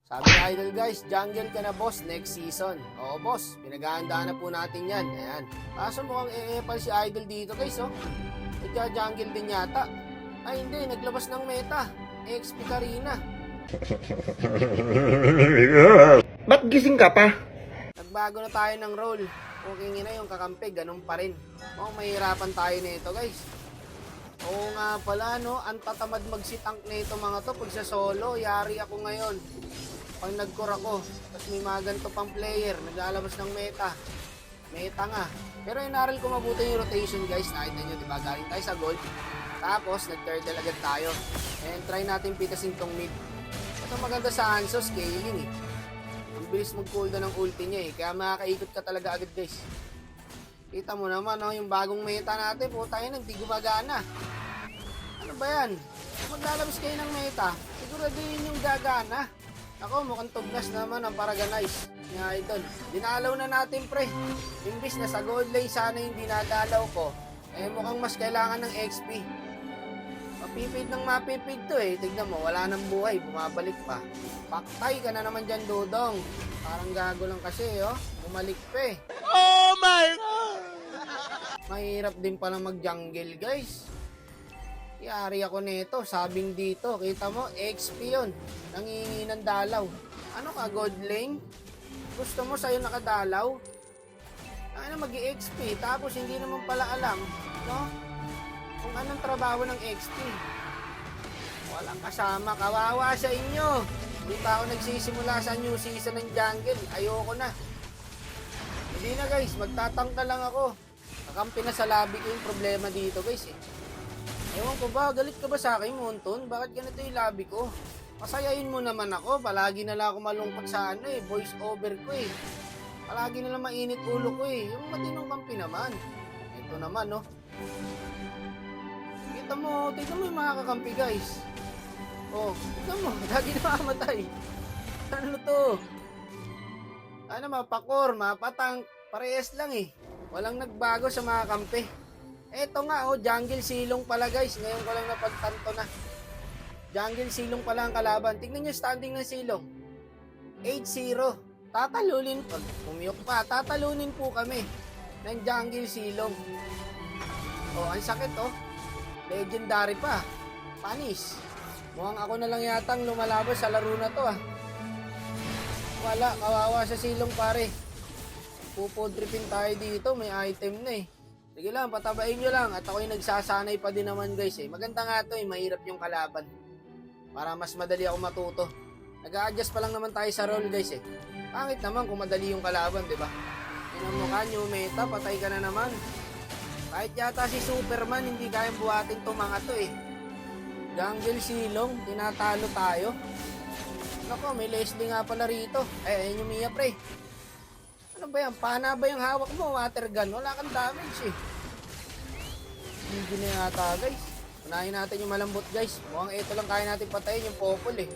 Sabi ni Idol guys, jungle ka na boss next season. Oo boss, pinaghahandaan na po natin yan. Ayan. Kaso mukhang eepal si Idol dito guys oh. Nagja-jungle din yata. Ay hindi, naglabas ng meta. XP Karina. Ba't gising ka pa? Nagbago na tayo ng role. Okay na yung kakampi, ganun pa rin. Mukhang mahirapan tayo nito guys. Oo nga pala no, ang tatamad mag-sit-tank nito mga to. Pag sa solo, yari ako ngayon. Pag nag-core ako, tapos may mga ganito pang player, naglalabas ng meta. Meta nga. Pero inaral ko mabuti yung rotation guys. Nakita nyo, diba? Galing tayo sa gold. Tapos, nag-turtle agad tayo. And try natin pitasin tong mid. Ito maganda sa Hanzo, scaling eh. Ang bilis mag-cooldown ng ulti niya eh. Kaya makakaikot ka talaga agad guys. Kita mo naman, no? Yung bagong meta natin, puta yun, hindi gumagana. Ano ba yan? Kung maglalabas kayo ng meta, siguro din yung gagana. Ako, mukhang tugnas naman ang Paraganize nga idol. Dinalaw na natin pre. Imbis na sa gold lane sana yung dinadalaw ko, eh mukhang mas kailangan ng XP. Mapipid ng mapipid to eh. Tignan mo, wala nang buhay, bumabalik pa. Paktay ka na naman dyan, Dodong. Parang gago lang kasi oh. Bumalik pa eh. Oh my God! Mahirap din pala mag-jungle guys. Yari ako nito, sabing dito. Kita mo, XP yun. Nangingi ng dalaw. Ano ka, gold lane? Gusto mo sa'yo nakadalaw? Ano mag-XP? Tapos hindi naman pala alam, no? Kung anong trabaho ng XP. Walang kasama, kawawa sa inyo. Hindi pa ako nagsisimula sa new season ng jungle. Ayoko na. Hindi na guys, magtatangka lang ako. Kakampi na sa lobby ko yung problema dito guys eh. Ewan ko ba, galit ka ba sa akin, Monton? Bakit ganito yung lobby ko? Pasayain mo naman ako, palagi na lang ako malungkot sa voice over ko eh. Palagi na lang mainit ulo ko eh. Yung matinong kampi naman. Ito naman no. Tignan mo yung mga kakampi guys. Oh, tignan mo, lagi na makamatay. Ano to? Ano, mapakor, mapatang, parehas lang eh. Walang nagbago sa mga kampi. Eto nga oh, jungle silong pala guys. Ngayon ko lang napagtanto na. Jungle silong pala ang kalaban. Tingnan nyo standing ng silong. 8-0. Tatalunin, pag umiyok pa, tatalunin po kami ng jungle silong. Oh, ang sakit oh. Legendary pa. Panis. Mukhang ako na lang yatang lumalabas sa laro na to ah. Wala, kawawa sa silong pare. Pupodripin tayo dito, may item na eh. Sige lang, patabain nyo lang. At ako'y nagsasanay pa din naman guys eh. Maganda nga to eh, mahirap yung kalaban. Para mas madali ako matuto. Nag-a-adjust pa lang naman tayo sa role guys eh. Pangit naman kung madali yung kalaban, di ba? Yan ang mukha nyo, meta, patay ka na naman. Kahit yata si Superman, hindi kayang buhatin to mga to eh. Jungle silong, tinatalo tayo. Nako, may Leslie nga pala rito. Ayun yung Mia pre. Ano ba yan? Pana ba yung hawak mo? Water gun? Wala kang damage eh. Hindi na yata guys. Unahin natin yung malambot guys. Mukhang ito lang kaya natin patayin yung popol eh.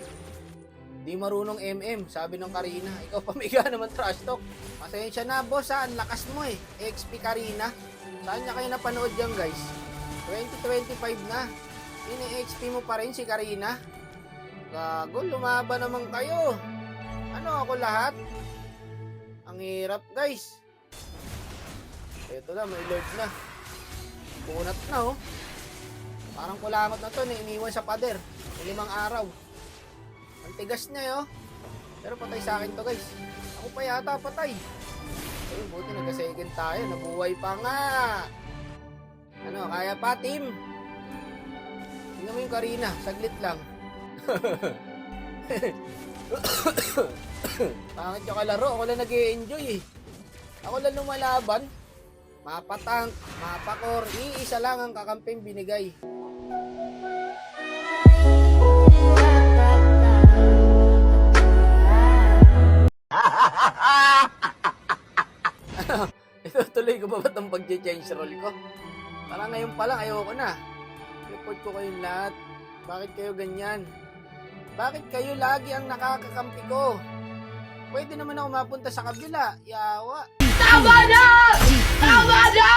Di marunong MM, sabi ng Karina. Ikaw pamiga naman trash talk. Pasensya na boss ha, ang lakas mo eh. XP Karina. Saan niya kayo napanood yan guys? 2025 na. Ini-XP mo pa rin si Karina. Gago, lumaban naman kayo. Ano ako lahat? Ang hirap guys. Ito na, may lord na. Bunat na oh. Parang kulangot na to, iniiwan sa pader. 5 araw. Ang tigas niya oh. Pero patay sa akin to guys. Ako pa yata patay. Ayun, buti nagka-second tayo. Nabuhay pa nga. Ano, kaya pa team? Tingnan mo yung Karina, saglit lang. Pangit yung kalaro, ako lang nag-i-enjoy eh. Ako lang lumalaban. Mapatank, mapakor, iisa lang ang kakamping binigay. Ito tuloy ko ba ba't ang pag-change role ko? Parang ngayon pa lang, ayoko na. Report ko kayong lahat. Bakit kayo ganyan? Bakit kayo lagi ang nakakakampi ko? Pwede naman ako mapunta sa kabila. Yawa. Tama na! Tama na!